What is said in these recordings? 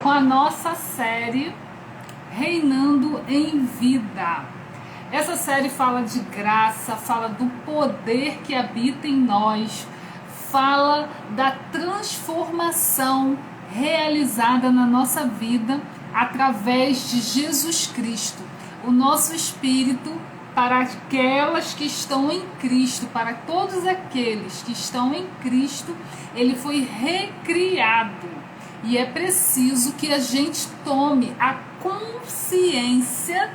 com a nossa série Reinando em Vida. Essa série fala de graça, fala do poder que habita em nós, fala da transformação realizada na nossa vida através de Jesus Cristo. O nosso espírito, para aquelas que estão em Cristo, para todos aqueles que estão em Cristo, ele foi recriado. E é preciso que a gente tome a consciência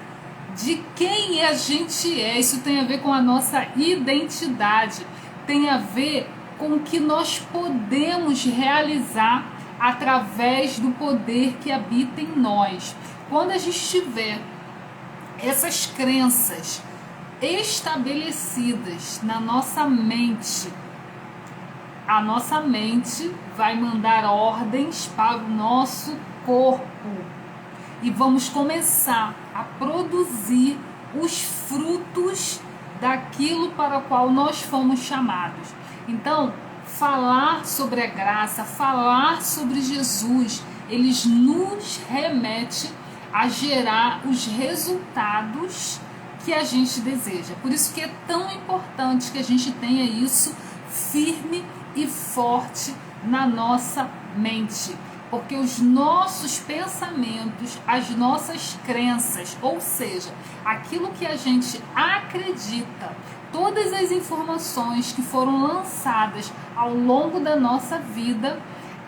de quem a gente é. Isso tem a ver com a nossa identidade, tem a ver com o que nós podemos realizar através do poder que habita em nós. Quando a gente tiver essas crenças estabelecidas na nossa mente, a nossa mente vai mandar ordens para o nosso corpo e vamos começar a produzir os frutos daquilo para o qual nós fomos chamados. Então, falar sobre a graça, falar sobre Jesus, eles nos remetem a gerar os resultados que a gente deseja. Por isso que é tão importante que a gente tenha isso firme e forte na nossa mente, porque os nossos pensamentos, as nossas crenças, ou seja, aquilo que a gente acredita, todas as informações que foram lançadas ao longo da nossa vida,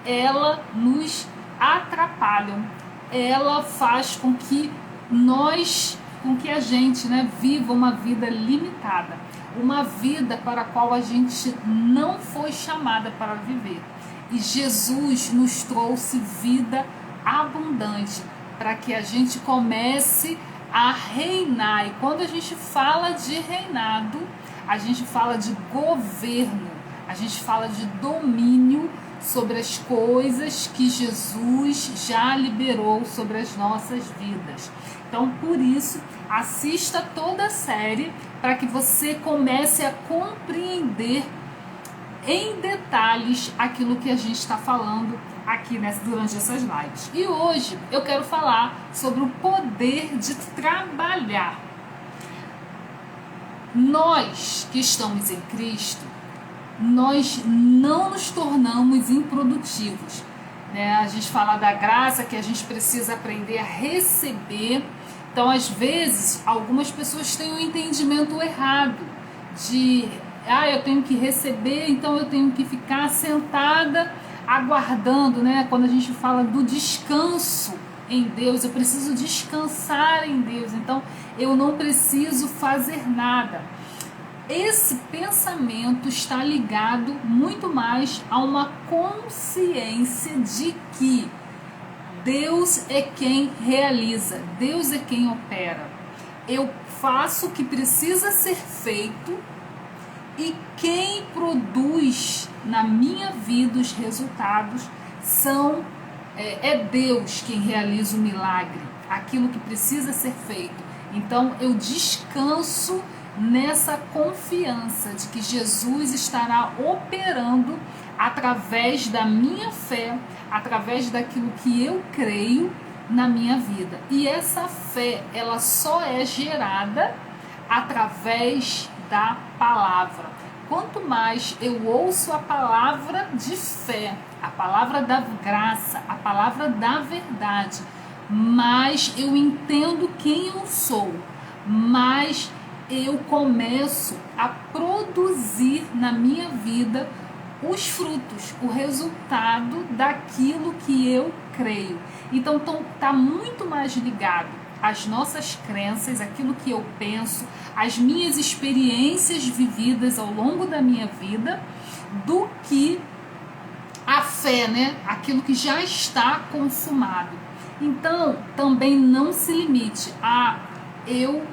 ela nos atrapalham, ela faz com que a gente viva uma vida limitada, uma vida para a qual a gente não foi chamada para viver. E Jesus nos trouxe vida abundante para que a gente comece a reinar. E quando a gente fala de reinado, a gente fala de governo, a gente fala de domínio sobre as coisas que Jesus já liberou sobre as nossas vidas. Então, por isso, assista toda a série para que você comece a compreender em detalhes aquilo que a gente está falando aqui durante essas lives. E hoje eu quero falar sobre o poder de trabalhar. Nós que estamos em Cristo, nós não nos tornamos improdutivos, A gente fala da graça, que a gente precisa aprender a receber. Então, às vezes, algumas pessoas têm um entendimento errado de eu tenho que receber, então eu tenho que ficar sentada aguardando, Quando a gente fala do descanso em Deus, eu preciso descansar em Deus, então eu não preciso fazer nada. Esse pensamento está ligado muito mais a uma consciência de que Deus é quem realiza, Deus é quem opera. Eu faço o que precisa ser feito e quem produz na minha vida os resultados é Deus quem realiza o milagre, aquilo que precisa ser feito. Então eu descanso nessa confiança de que Jesus estará operando através da minha fé, através daquilo que eu creio na minha vida. E essa fé, ela só é gerada através da palavra. Quanto mais eu ouço a palavra de fé, a palavra da graça, a palavra da verdade, mais eu entendo quem eu sou, mais eu começo a produzir na minha vida os frutos, o resultado daquilo que eu creio. Então está muito mais ligado às nossas crenças, aquilo que eu penso, as minhas experiências vividas ao longo da minha vida, do que a fé, aquilo que já está consumado. Então também não se limite a eu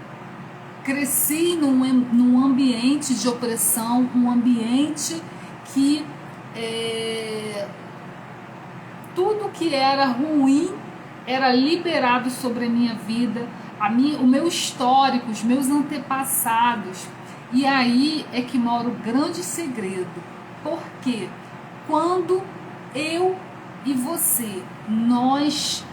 cresci num ambiente de opressão, um ambiente que tudo que era ruim era liberado sobre a minha vida, o meu histórico, os meus antepassados. E aí é que mora o grande segredo. Porque quando eu e você, nós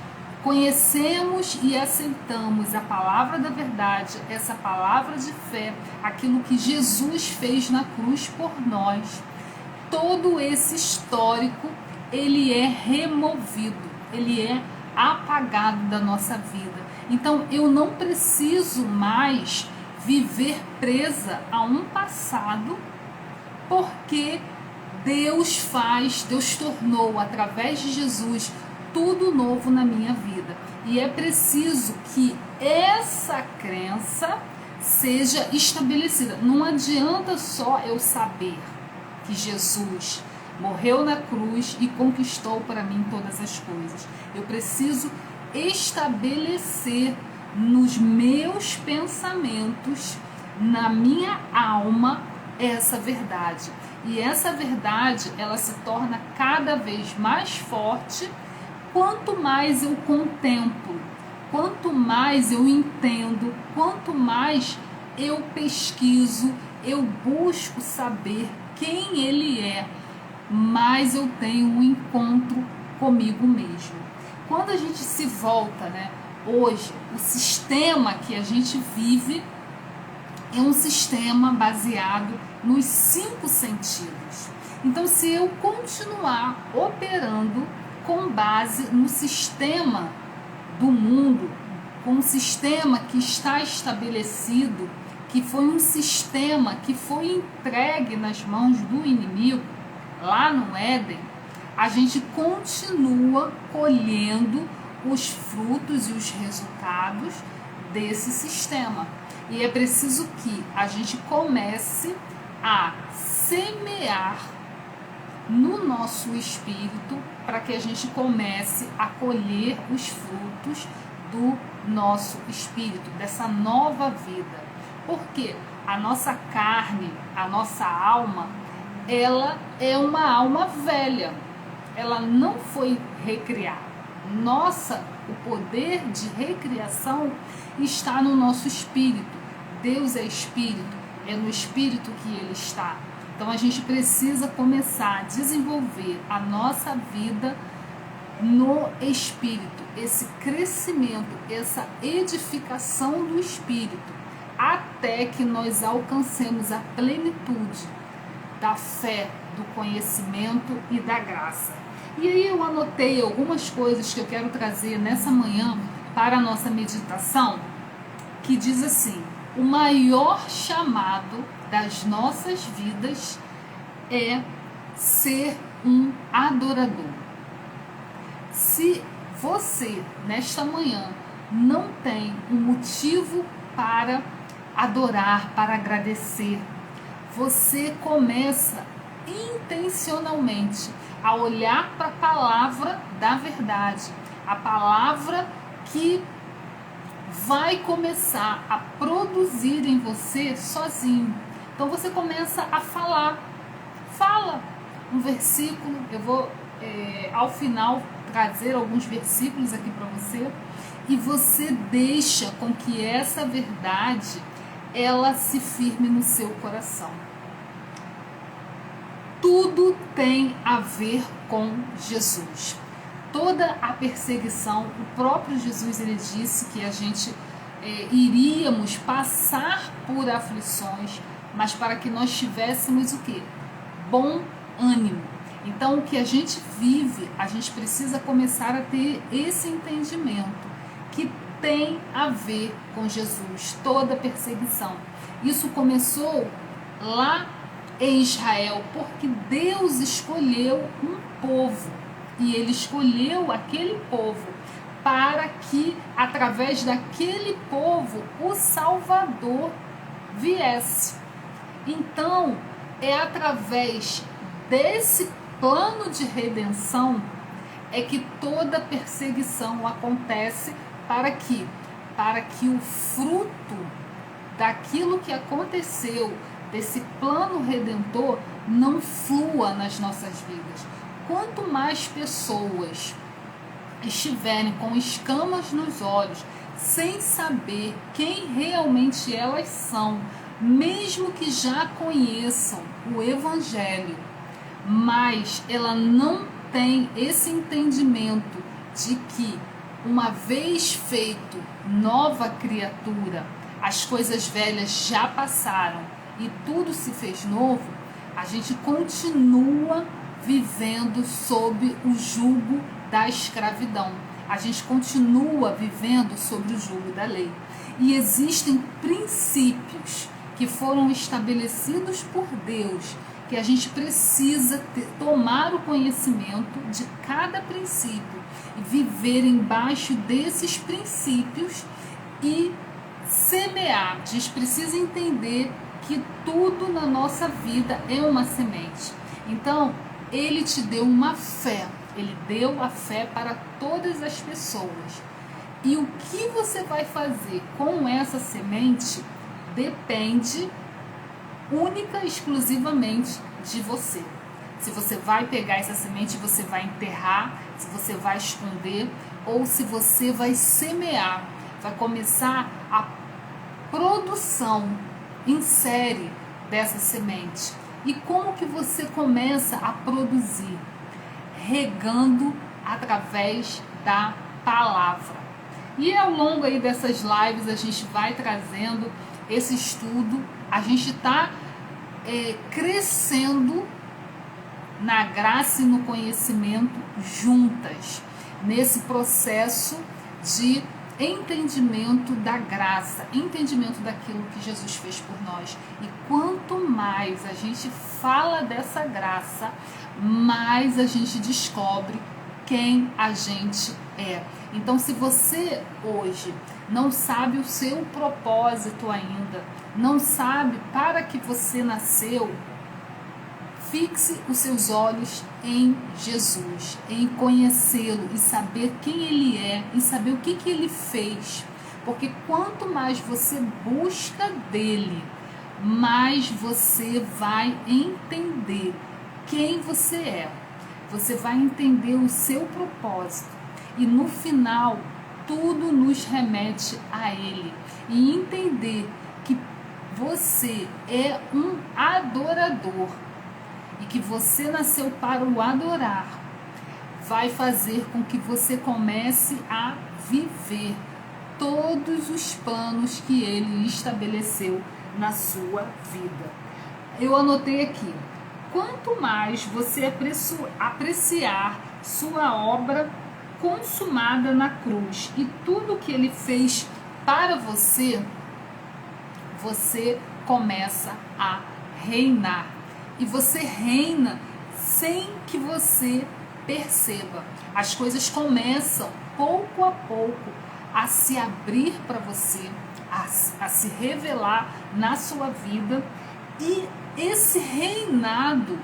conhecemos e aceitamos a palavra da verdade, essa palavra de fé, aquilo que Jesus fez na cruz por nós, todo esse histórico, ele é removido, ele é apagado da nossa vida. Então eu não preciso mais viver presa a um passado, porque Deus tornou através de Jesus tudo novo na minha vida. E é preciso que essa crença seja estabelecida. Não adianta só eu saber que Jesus morreu na cruz e conquistou para mim todas as coisas. Eu preciso estabelecer nos meus pensamentos, na minha alma, essa verdade. E essa verdade, ela se torna cada vez mais forte quanto mais eu contemplo, quanto mais eu entendo, quanto mais eu pesquiso, eu busco saber quem Ele é, mais eu tenho um encontro comigo mesmo. Quando a gente se volta, hoje, o sistema que a gente vive é um sistema baseado nos 5 sentidos. Então, se eu continuar operando com base no sistema do mundo, com um sistema que está estabelecido, que foi um sistema que foi entregue nas mãos do inimigo, lá no Éden, a gente continua colhendo os frutos e os resultados desse sistema. E é preciso que a gente comece a semear no nosso espírito, para que a gente comece a colher os frutos do nosso espírito, dessa nova vida. Porque a nossa carne, a nossa alma, ela é uma alma velha, ela não foi recriada. O poder de recriação está no nosso espírito. Deus é espírito, é no espírito que Ele está. Então a gente precisa começar a desenvolver a nossa vida no espírito, esse crescimento, essa edificação do espírito, até que nós alcancemos a plenitude da fé, do conhecimento e da graça. E aí eu anotei algumas coisas que eu quero trazer nessa manhã para a nossa meditação, que diz assim: o maior chamado das nossas vidas é ser um adorador. Se você, nesta manhã, não tem um motivo para adorar, para agradecer, você começa intencionalmente a olhar para a palavra da verdade, a palavra que vai começar a produzir em você sozinho. Então você começa a fala um versículo. Eu vou ao final trazer alguns versículos aqui para você, e você deixa com que essa verdade ela se firme no seu coração. Tudo tem a ver com Jesus. Toda a perseguição, o próprio Jesus, ele disse que a gente iríamos passar por aflições, mas para que nós tivéssemos o quê? Bom ânimo. Então, o que a gente vive, a gente precisa começar a ter esse entendimento, que tem a ver com Jesus, toda perseguição. Isso começou lá em Israel, porque Deus escolheu um povo, e Ele escolheu aquele povo para que, através daquele povo, o Salvador viesse. Então, é através desse plano de redenção é que toda perseguição acontece, para que o fruto daquilo que aconteceu, desse plano redentor, não flua nas nossas vidas. Quanto mais pessoas estiverem com escamas nos olhos, sem saber quem realmente elas são, mesmo que já conheçam o Evangelho, mas ela não tem esse entendimento de que, uma vez feito nova criatura, as coisas velhas já passaram e tudo se fez novo, a gente continua vivendo sob o jugo da escravidão. A gente continua vivendo sob o jugo da lei. E existem princípios que foram estabelecidos por Deus, que a gente precisa tomar o conhecimento de cada princípio e viver embaixo desses princípios e semear. A gente precisa entender que tudo na nossa vida é uma semente. Então, ele te deu uma fé, ele deu a fé para todas as pessoas. E o que você vai fazer com essa semente depende única e exclusivamente de você. Se você vai pegar essa semente e você vai enterrar, se você vai esconder, ou se você vai semear, vai começar a produção em série dessa semente. E como que você começa a produzir? Regando através da palavra. E ao longo aí dessas lives a gente vai trazendo esse estudo, a gente está crescendo na graça e no conhecimento juntas, nesse processo de entendimento da graça, entendimento daquilo que Jesus fez por nós. E quanto mais a gente fala dessa graça, mais a gente descobre quem a gente é. Então, se você hoje não sabe o seu propósito ainda, não sabe para que você nasceu, fixe os seus olhos em Jesus, em conhecê-lo e saber quem ele é e saber o que ele fez. Porque quanto mais você busca dele, mais você vai entender quem você é. Você vai entender o seu propósito. E no final, tudo nos remete a ele. E entender que você é um adorador e que você nasceu para o adorar, vai fazer com que você comece a viver todos os planos que ele estabeleceu na sua vida. Eu anotei aqui: quanto mais você apreciar sua obra consumada na cruz e tudo que ele fez para você, você começa a reinar. E você reina sem que você perceba. As coisas começam pouco a pouco a se abrir para você, a se revelar na sua vida. E esse reinado,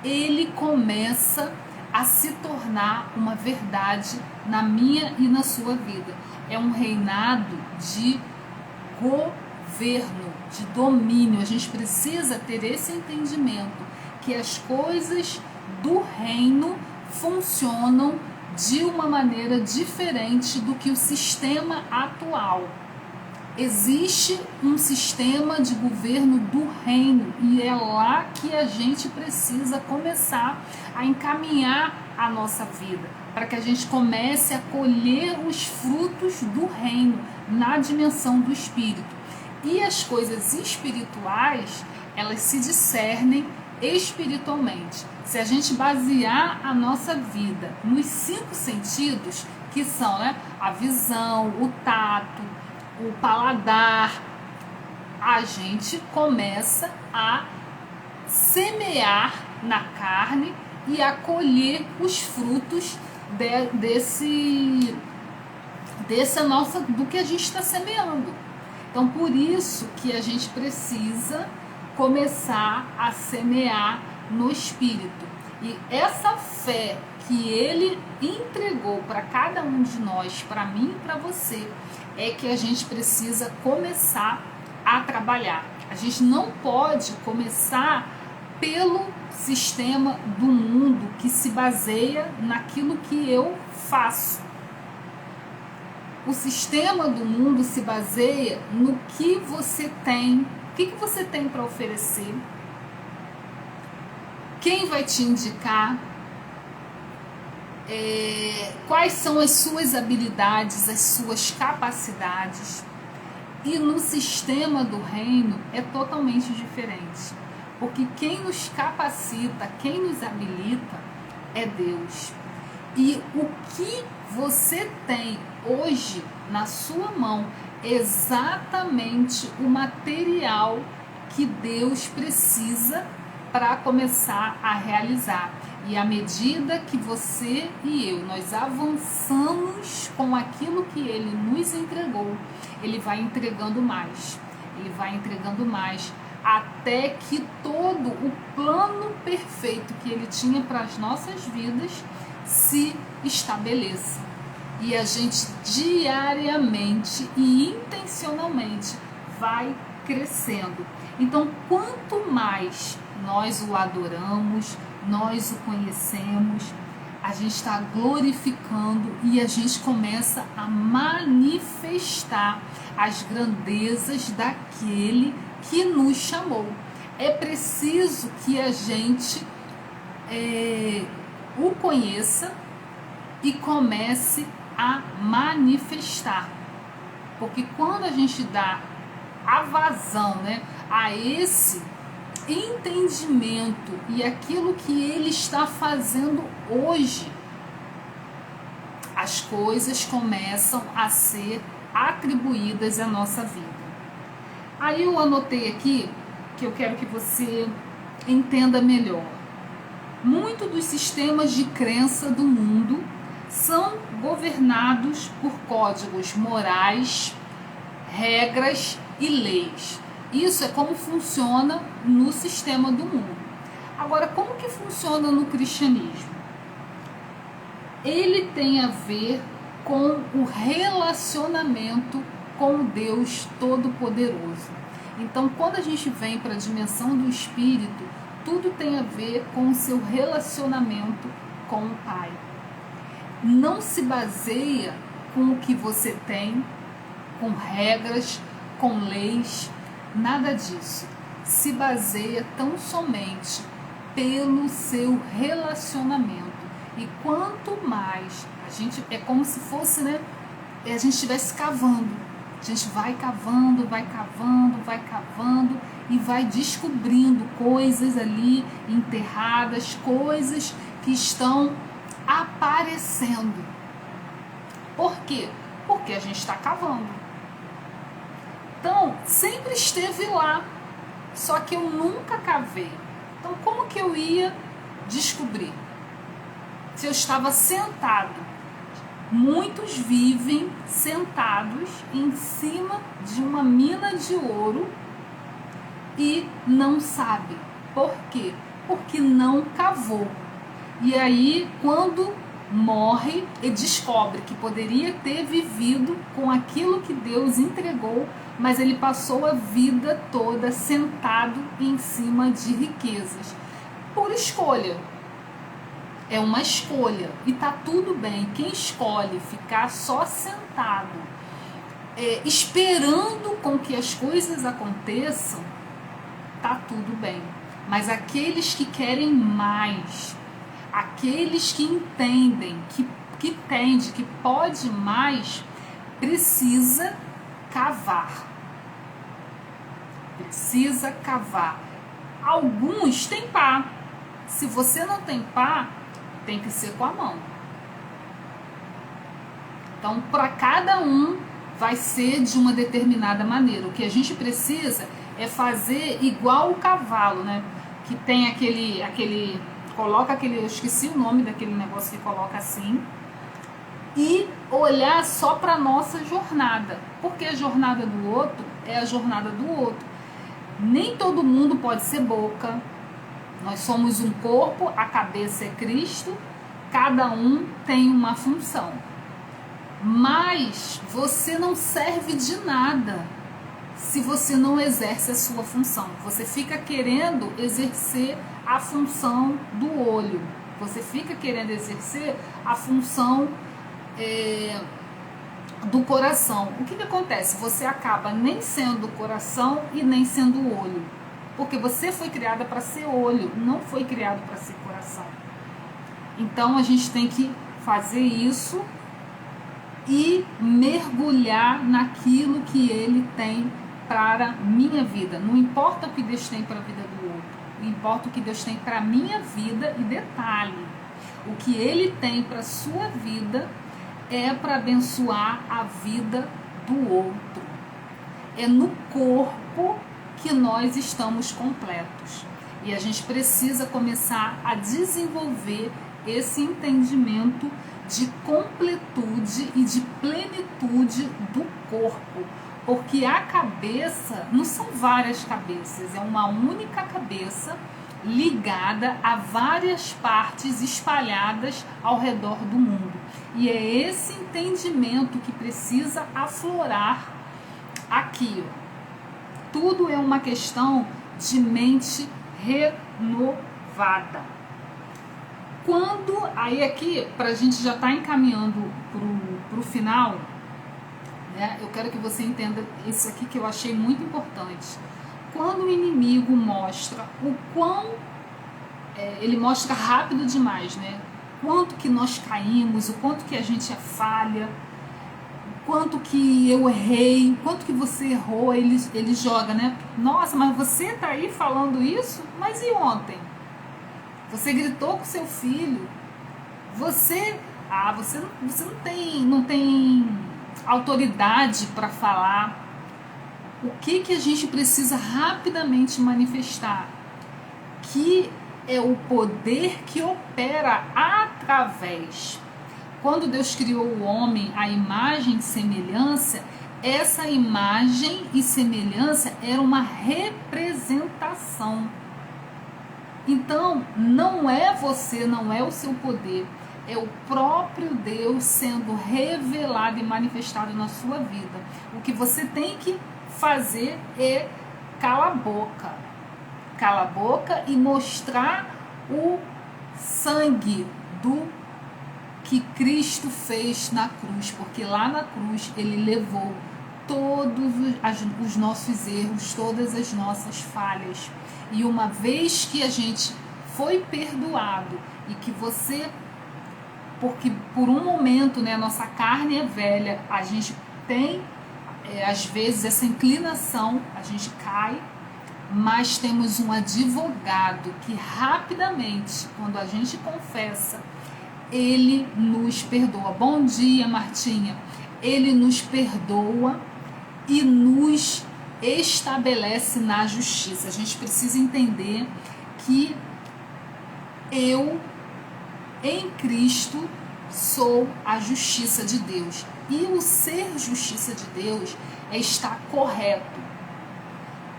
ele começa a se tornar uma verdade na minha e na sua vida. É um reinado de governo, de domínio. A gente precisa ter esse entendimento que as coisas do reino funcionam de uma maneira diferente do que o sistema atual. Existe um sistema de governo do reino e é lá que a gente precisa começar a encaminhar a nossa vida, para que a gente comece a colher os frutos do reino na dimensão do espírito. E as coisas espirituais, elas se discernem espiritualmente. Se a gente basear a nossa vida nos 5 sentidos, que são, a visão, o tato, o paladar, a gente começa a semear na carne e a colher os frutos do que a gente está semeando. Então, por isso que a gente precisa começar a semear no Espírito. E essa fé que ele entregou para cada um de nós, para mim e para você, é que a gente precisa começar a trabalhar. A gente não pode começar pelo sistema do mundo que se baseia naquilo que eu faço. O sistema do mundo se baseia no que você tem, o que você tem para oferecer, quem vai te indicar, quais são as suas habilidades, as suas capacidades. E no sistema do reino é totalmente diferente, porque quem nos capacita, quem nos habilita é Deus. E o que você tem hoje na sua mão é exatamente o material que Deus precisa para começar a realizar. E à medida que você e eu, nós avançamos com aquilo que Ele nos entregou, Ele vai entregando mais. Ele vai entregando mais, até que todo o plano perfeito que Ele tinha para as nossas vidas se estabeleça. E a gente diariamente e intencionalmente vai crescendo. Então, quanto mais nós o adoramos, nós o conhecemos, a gente está glorificando e a gente começa a manifestar as grandezas daquele que nos chamou. É preciso que a gente o conheça e comece a manifestar. Porque quando a gente dá a vazão, né, a esse entendimento e aquilo que Ele está fazendo hoje, as coisas começam a ser atribuídas à nossa vida. Aí eu anotei aqui que eu quero que você entenda melhor. Muitos dos sistemas de crença do mundo são governados por códigos morais, regras e leis. Isso é como funciona no sistema do mundo. Agora, como que funciona no cristianismo? Ele tem a ver com o relacionamento com Deus Todo-Poderoso. Então, quando a gente vem para a dimensão do Espírito, tudo tem a ver com o seu relacionamento com o Pai. Não se baseia com o que você tem, com regras, com leis, nada disso. Se baseia tão somente pelo seu relacionamento. E quanto mais a gente, é como se fosse, né, a gente estivesse cavando. A gente vai cavando, vai cavando, vai cavando e vai descobrindo coisas ali enterradas, coisas que estão aparecendo. Por quê? Porque a gente está cavando. Então, sempre esteve lá, só que eu nunca cavei. Então, como que eu ia descobrir? Se eu estava sentado. Muitos vivem sentados em cima de uma mina de ouro e não sabem. Por quê? Porque não cavou. E aí, quando morre, ele descobre que poderia ter vivido com aquilo que Deus entregou, mas ele passou a vida toda sentado em cima de riquezas. Por escolha. É uma escolha e tá tudo bem. Quem escolhe ficar só sentado, esperando com que as coisas aconteçam, tá tudo bem. Mas aqueles que querem mais, aqueles que entendem, que entende, que pode mais, precisa cavar. Precisa cavar. Alguns têm pá. Se você não tem pá, tem que ser com a mão. Então, para cada um, vai ser de uma determinada maneira. O que a gente precisa é fazer igual o cavalo, né? Que tem aquele coloca aquele, eu esqueci o nome daquele negócio que coloca assim, e olhar só para a nossa jornada. Porque a jornada do outro é a jornada do outro. Nem todo mundo pode ser boca. Nós somos um corpo, a cabeça é Cristo, cada um tem uma função. Mas você não serve de nada se você não exerce a sua função. Você fica querendo exercer a função do olho, você fica querendo exercer a função do coração. O que acontece? Você acaba nem sendo o coração e nem sendo o olho. Porque você foi criada para ser olho, não foi criado para ser coração. Então a gente tem que fazer isso e mergulhar naquilo que Ele tem para minha vida. Não importa o que Deus tem para a vida do outro, importa o que Deus tem para a minha vida. E detalhe, o que Ele tem para a sua vida é para abençoar a vida do outro. É no corpo que nós estamos completos. E a gente precisa começar a desenvolver esse entendimento de completude e de plenitude do corpo. Porque a cabeça não são várias cabeças, é uma única cabeça ligada a várias partes espalhadas ao redor do mundo. E é esse entendimento que precisa aflorar aqui. Tudo é uma questão de mente renovada. Aí aqui, para a gente já estar encaminhando para o final, né, eu quero que você entenda isso aqui que eu achei muito importante. Quando o inimigo mostra o quão, ele mostra rápido demais, né? Quanto que nós caímos, o quanto que a gente é falha, o quanto que eu errei, o quanto que você errou, ele joga, né? Nossa, mas você tá aí falando isso? Mas e ontem? Você gritou com seu filho? Você não tem autoridade para falar. O que a gente precisa rapidamente manifestar? Que é o poder que opera através. Quando Deus criou o homem à imagem e semelhança, essa imagem e semelhança era uma representação. Então, não é você, não é o seu poder, é o próprio Deus sendo revelado e manifestado na sua vida. O que você tem que fazer é calar a boca e mostrar o sangue do que Cristo fez na cruz, porque lá na cruz ele levou todos os nossos erros, todas as nossas falhas. E uma vez que a gente foi perdoado e que você, porque por um momento, né, nossa carne é velha, a gente tem às vezes essa inclinação, a gente cai, mas temos um advogado que rapidamente, quando a gente confessa, ele nos perdoa. Bom dia, Martinha. Ele nos perdoa e nos estabelece na justiça. A gente precisa entender que eu, em Cristo, sou a justiça de Deus. E o ser justiça de Deus é estar correto.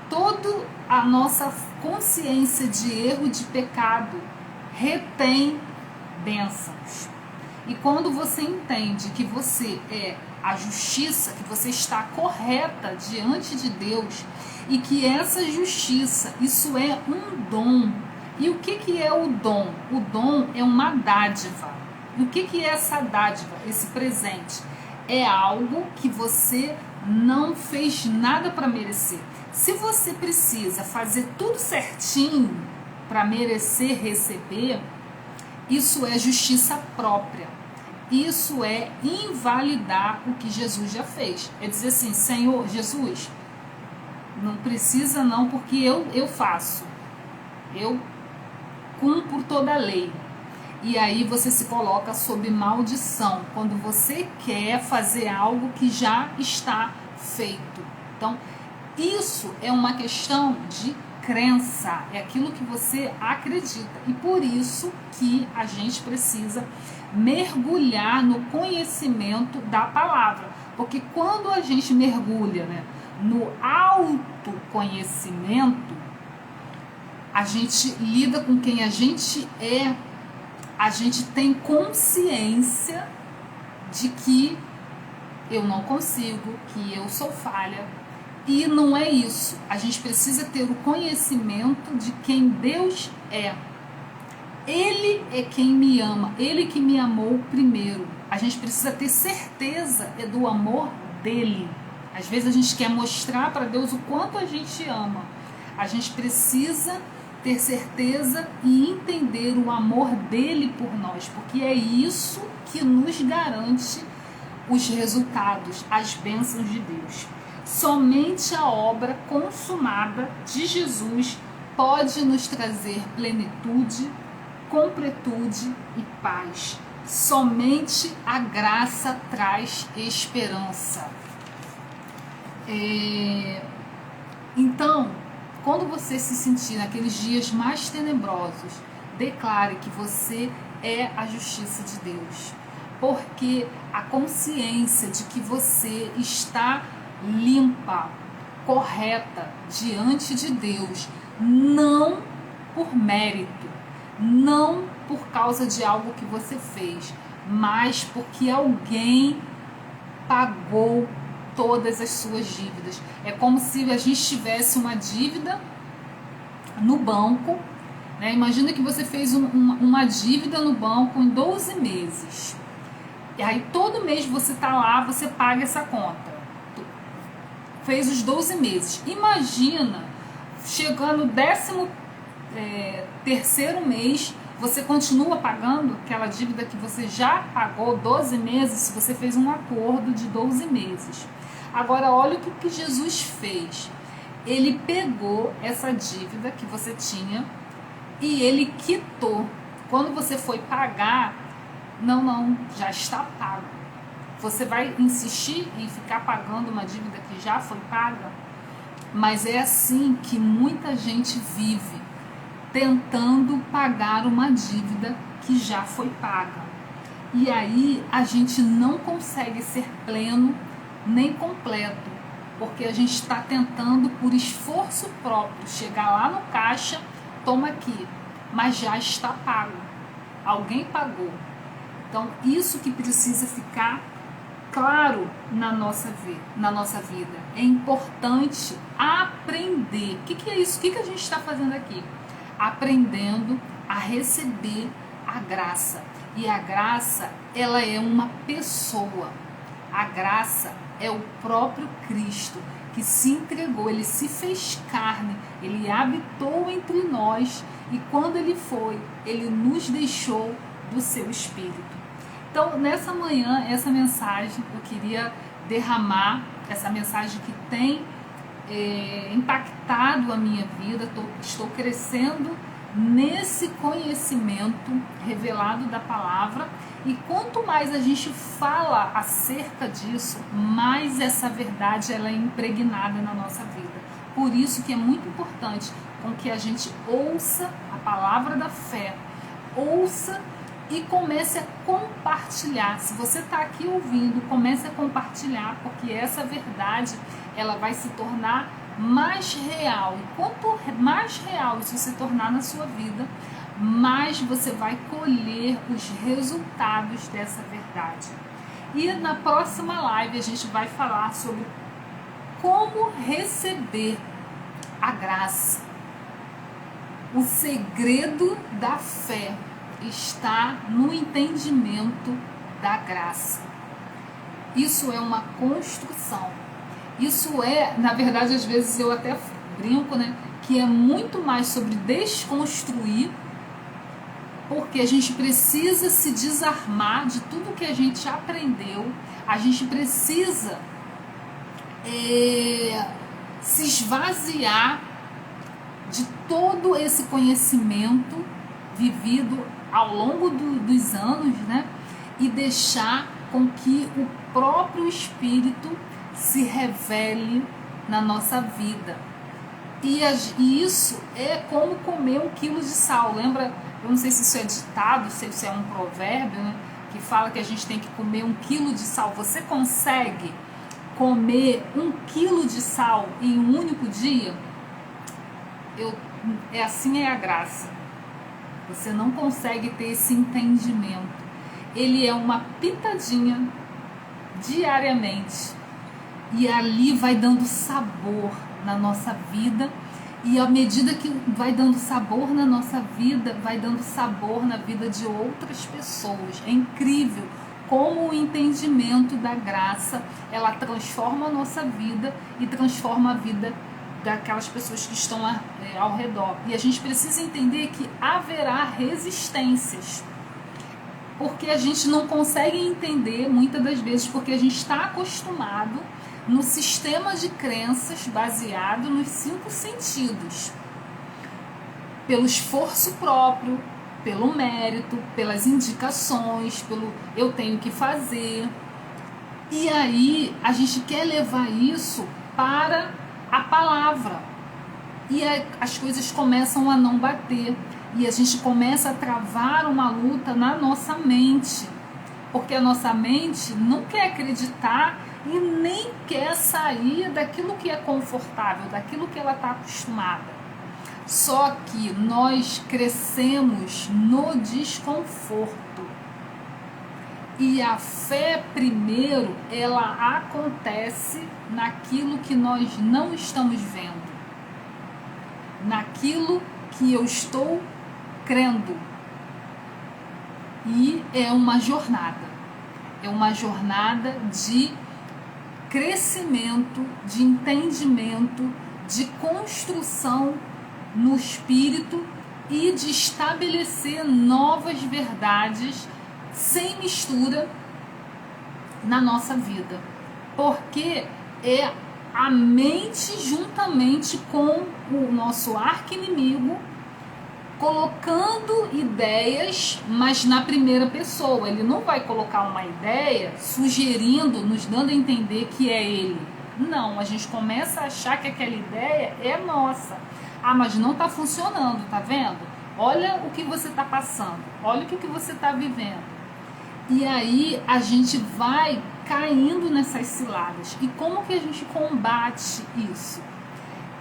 Toda a nossa consciência de erro e de pecado retém bênçãos. E quando você entende que você é a justiça, que você está correta diante de Deus e que essa justiça, isso é um dom. E o que é o dom? O dom é uma dádiva. E o que é essa dádiva, esse presente? É algo que você não fez nada para merecer. Se você precisa fazer tudo certinho para merecer receber, isso é justiça própria. Isso é invalidar o que Jesus já fez. É dizer assim, Senhor Jesus, não precisa não, porque eu faço. Eu cumpro toda a lei. E aí você se coloca sob maldição, quando você quer fazer algo que já está feito. Então, isso é uma questão de crença, é aquilo que você acredita. E por isso que a gente precisa mergulhar no conhecimento da palavra. Porque quando a gente mergulha, né, no autoconhecimento, a gente lida com quem a gente é. A gente tem consciência de que eu não consigo, que eu sou falha. E não é isso. A gente precisa ter o conhecimento de quem Deus é. Ele é quem me ama, Ele que me amou primeiro. A gente precisa ter certeza do amor dEle. Às vezes a gente quer mostrar para Deus o quanto a gente ama. A gente precisa ter certeza e entender o amor dele por nós, porque é isso que nos garante os resultados, as bênçãos de Deus. Somente a obra consumada de Jesus pode nos trazer plenitude, completude e paz. Somente a graça traz esperança. Então, quando você se sentir naqueles dias mais tenebrosos, declare que você é a justiça de Deus, porque a consciência de que você está limpa, correta diante de Deus, não por mérito, não por causa de algo que você fez, mas porque alguém pagou todas as suas dívidas. É como se a gente tivesse uma dívida no banco, né? Imagina que você fez uma dívida no banco em 12 meses. E aí todo mês você está lá, você paga essa conta. Fez os 12 meses. Imagina, chegando no 13º mês, você continua pagando aquela dívida que você já pagou 12 meses, se você fez um acordo de 12 meses. Agora, olha o que Jesus fez. Ele pegou essa dívida que você tinha e ele quitou. Quando você foi pagar, não, já está pago. Você vai insistir em ficar pagando uma dívida que já foi paga? Mas é assim que muita gente vive, tentando pagar uma dívida que já foi paga. E aí a gente não consegue ser pleno nem completo, porque a gente está tentando por esforço próprio chegar lá no caixa, toma aqui, mas já está pago, alguém pagou. Então isso que precisa ficar claro na nossa vida. É importante aprender. O que é isso? O que a gente está fazendo aqui? Aprendendo a receber a graça. E a graça, ela é uma pessoa. A graça é o próprio Cristo que se entregou, ele se fez carne, ele habitou entre nós e quando ele foi, ele nos deixou do seu Espírito. Então, nessa manhã, essa mensagem, eu queria derramar, essa mensagem que tem impactado a minha vida, estou crescendo nesse conhecimento revelado da palavra, e quanto mais a gente fala acerca disso, mais essa verdade ela é impregnada na nossa vida. Por isso que é muito importante com que a gente ouça a palavra da fé, ouça e comece a compartilhar. Se você está aqui ouvindo, comece a compartilhar, porque essa verdade ela vai se tornar mais real. E quanto mais real isso se tornar na sua vida, mais você vai colher os resultados dessa verdade. E na próxima live a gente vai falar sobre como receber a graça. O segredo da fé está no entendimento da graça. Isso é uma construção. Isso é, na verdade, às vezes eu até brinco, né, que é muito mais sobre desconstruir, porque a gente precisa se desarmar de tudo que a gente aprendeu, a gente precisa se esvaziar de todo esse conhecimento vivido ao longo dos anos, né? E deixar com que o próprio Espírito se revele na nossa vida. E isso é como comer 1 quilo de sal. Lembra, eu não sei se isso é ditado, se isso é um provérbio, né? Que fala que a gente tem que comer 1 quilo de sal. Você consegue comer 1 quilo de sal em um único dia? Assim é a graça. Você não consegue ter esse entendimento. Ele é uma pitadinha diariamente. E ali vai dando sabor na nossa vida. E à medida que vai dando sabor na nossa vida, vai dando sabor na vida de outras pessoas. É incrível como o entendimento da graça, ela transforma a nossa vida e transforma a vida daquelas pessoas que estão ao redor. E a gente precisa entender que haverá resistências, porque a gente não consegue entender muitas das vezes, porque a gente está acostumado no sistema de crenças baseado nos 5 sentidos, pelo esforço próprio, pelo mérito, pelas indicações, pelo eu tenho que fazer. E aí a gente quer levar isso para a palavra, e as coisas começam a não bater, e a gente começa a travar uma luta na nossa mente, porque a nossa mente não quer acreditar e nem quer sair daquilo que é confortável, daquilo que ela está acostumada. Só que nós crescemos no desconforto, e a fé primeiro, ela acontece naquilo que nós não estamos vendo, naquilo que eu estou crendo. E é uma jornada de crescimento, de entendimento, de construção no espírito e de estabelecer novas verdades sem mistura na nossa vida, porque é a mente juntamente com o nosso arqui-inimigo colocando ideias, mas na primeira pessoa. Ele não vai colocar uma ideia sugerindo, nos dando a entender que é ele. Não, a gente começa a achar que aquela ideia é nossa. Ah, mas não está funcionando, tá vendo? Olha o que você está passando, olha o que você está vivendo. E aí a gente vai caindo nessas ciladas. E como que a gente combate isso?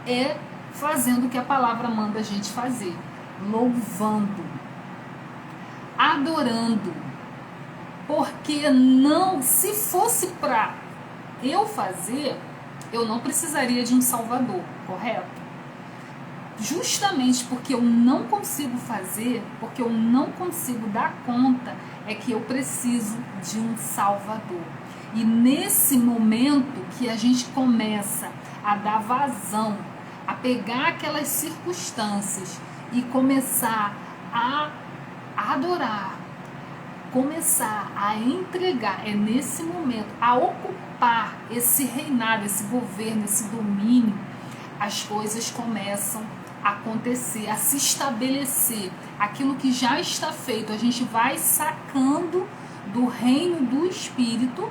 É fazendo o que a palavra manda a gente fazer. Louvando, adorando. Porque não, se fosse para eu fazer, eu não precisaria de um salvador, correto? Justamente porque eu não consigo fazer, porque eu não consigo dar conta, é que eu preciso de um salvador. E nesse momento que a gente começa a dar vazão, a pegar aquelas circunstâncias e começar a adorar, começar a entregar, é nesse momento, a ocupar esse reinado, esse governo, esse domínio, as coisas começam a acontecer, a se estabelecer. Aquilo que já está feito, a gente vai sacando do reino do Espírito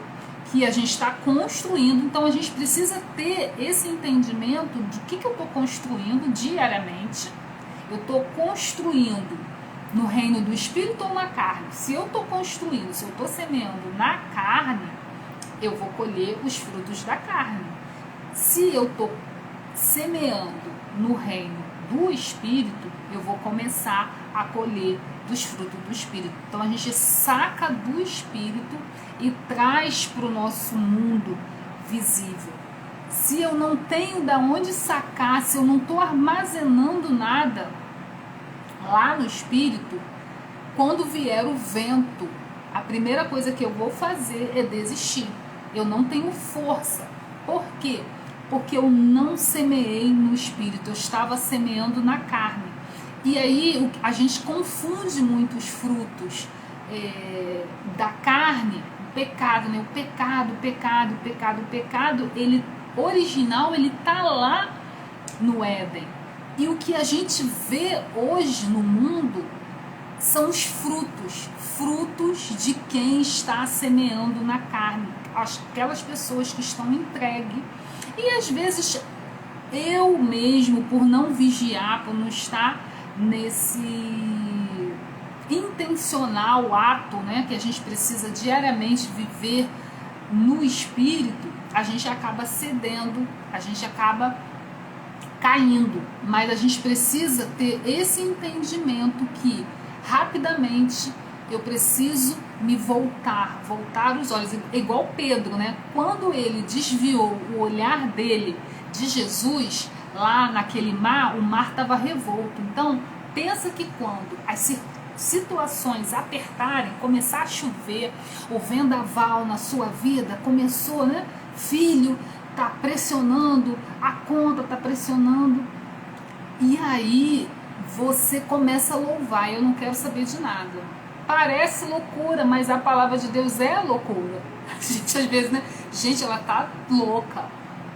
que a gente está construindo. Então a gente precisa ter esse entendimento de que eu estou construindo diariamente. Eu estou construindo no reino do Espírito ou na carne? Se eu estou construindo, se eu estou semeando na carne, eu vou colher os frutos da carne. Se eu estou semeando no reino do Espírito, eu vou começar a colher dos frutos do Espírito. Então a gente saca do Espírito e traz para o nosso mundo visível. Se eu não tenho de onde sacar, se eu não estou armazenando nada lá no Espírito, quando vier o vento, a primeira coisa que eu vou fazer é desistir. Eu não tenho força. Por quê? Porque eu não semeei no Espírito, eu estava semeando na carne. E aí a gente confunde muito os frutos da carne, o pecado, né? O pecado, ele original, ele tá lá no Éden. E o que a gente vê hoje no mundo são os frutos de quem está semeando na carne, aquelas pessoas que estão entregues. E às vezes eu mesmo, por não vigiar, por não estar nesse intencional ato, né, que a gente precisa diariamente viver no Espírito, a gente acaba cedendo, a gente acaba caindo. Mas a gente precisa ter esse entendimento que rapidamente eu preciso me voltar os olhos, igual Pedro, né? Quando ele desviou o olhar dele de Jesus, lá naquele mar, o mar estava revolto. Então, pensa que quando as situações apertarem, começar a chover, o vendaval na sua vida, começou, né? Filho, tá pressionando, a conta tá pressionando. E aí você começa a louvar, eu não quero saber de nada. Parece loucura, mas a palavra de Deus é loucura. A gente às vezes, né? Gente, ela tá louca.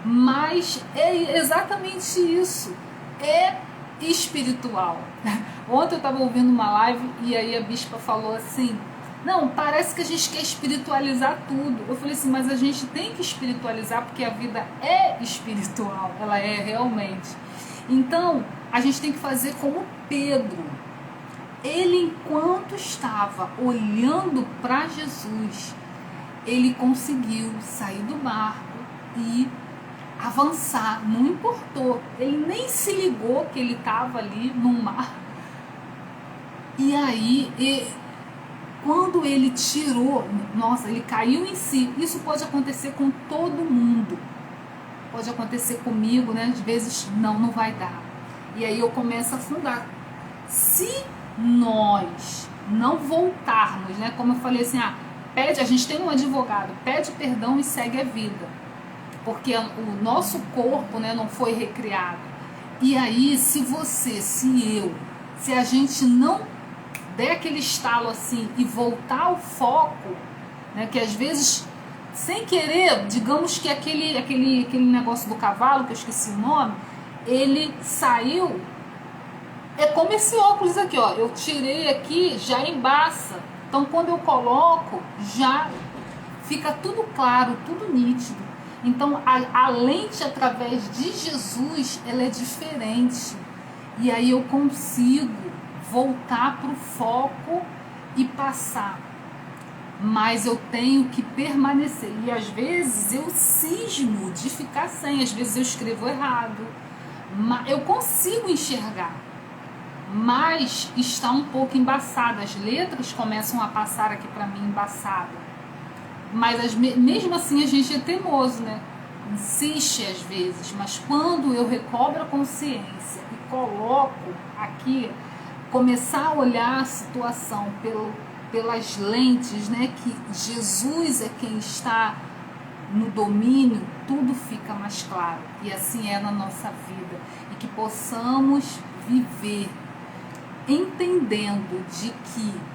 Mas é exatamente isso. É espiritual. Ontem eu estava ouvindo uma live e aí a bispa falou assim: não, parece que a gente quer espiritualizar tudo. Eu falei assim, mas a gente tem que espiritualizar porque a vida é espiritual, ela é realmente. Então, a gente tem que fazer como Pedro. Ele, enquanto estava olhando para Jesus, ele conseguiu sair do barco e avançar, não importou. Ele nem se ligou que ele estava ali no mar. E aí, quando ele tirou, nossa, ele caiu em si. Isso pode acontecer com todo mundo. Pode acontecer comigo, né? Às vezes, não vai dar. E aí eu começo a afundar. Se nós não voltarmos, né? Como eu falei assim, a gente tem um advogado, pede perdão e segue a vida. Porque o nosso corpo, né, não foi recriado. E aí, se a gente não der aquele estalo assim e voltar ao foco, né, que às vezes, sem querer, digamos que aquele negócio do cavalo, que eu esqueci o nome, ele saiu, é como esse óculos aqui, ó, eu tirei aqui, já embaça. Então, quando eu coloco, já fica tudo claro, tudo nítido. Então, a lente através de Jesus, ela é diferente. E aí eu consigo voltar para o foco e passar. Mas eu tenho que permanecer. E às vezes eu cismo de ficar sem. Às vezes eu escrevo errado. Mas eu consigo enxergar. Mas está um pouco embaçada. As letras começam a passar aqui para mim embaçada. Mas mesmo assim a gente é teimoso, né? Insiste às vezes, mas quando eu recobro a consciência e coloco aqui, começar a olhar a situação pelas lentes, né? Que Jesus é quem está no domínio, tudo fica mais claro. E assim é na nossa vida. E que possamos viver entendendo de que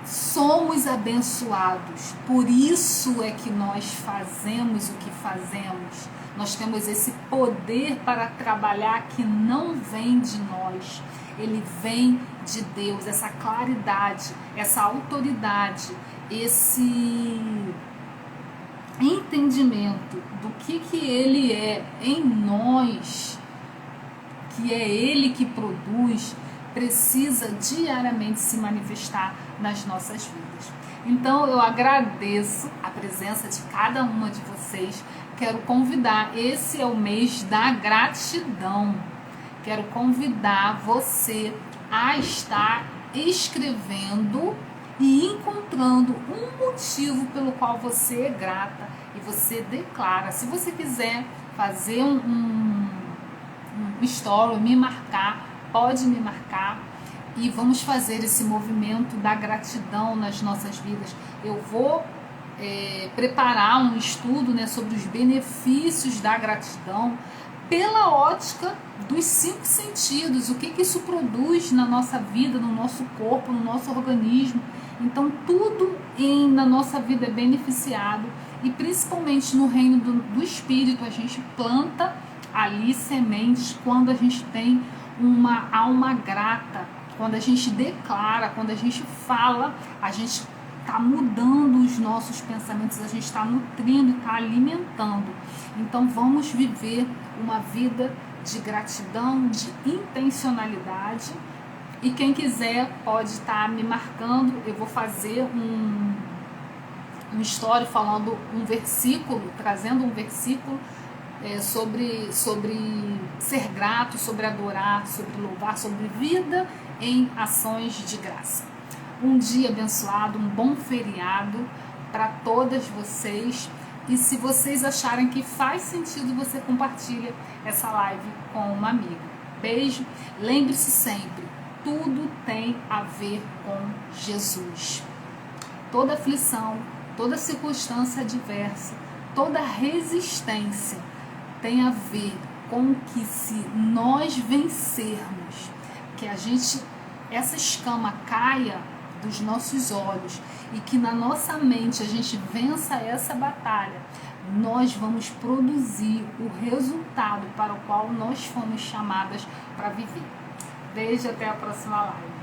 somos abençoados, por isso é que nós fazemos o que fazemos. Nós temos esse poder para trabalhar que não vem de nós, ele vem de Deus, essa claridade, essa autoridade, esse entendimento do que ele é em nós, que é ele que produz, precisa diariamente se manifestar nas nossas vidas. Então eu agradeço a presença de cada uma de vocês. Quero convidar, esse é o mês da gratidão. Quero convidar você a estar escrevendo e encontrando um motivo pelo qual você é grata e você declara. Se você quiser fazer um story, me marcar, pode me marcar e vamos fazer esse movimento da gratidão nas nossas vidas. Eu vou preparar um estudo, né, sobre os benefícios da gratidão pela ótica dos 5 sentidos, o que isso produz na nossa vida, no nosso corpo, no nosso organismo. Então tudo na nossa vida é beneficiado e principalmente no reino do Espírito a gente planta ali sementes quando a gente tem uma alma grata, quando a gente declara, quando a gente fala, a gente está mudando os nossos pensamentos, a gente está nutrindo e está alimentando. Então vamos viver uma vida de gratidão, de intencionalidade. E quem quiser pode estar me marcando, eu vou fazer um story falando um versículo, trazendo um versículo sobre ser grato, sobre adorar, sobre louvar, sobre vida em ações de graça. Um dia abençoado, um bom feriado para todas vocês. E se vocês acharem que faz sentido, você compartilha essa live com uma amiga. Beijo. Lembre-se sempre, tudo tem a ver com Jesus. Toda aflição, toda circunstância adversa, toda resistência tem a ver com que, se nós vencermos, que essa escama caia dos nossos olhos e que na nossa mente a gente vença essa batalha, nós vamos produzir o resultado para o qual nós fomos chamadas para viver. Beijo, até a próxima live.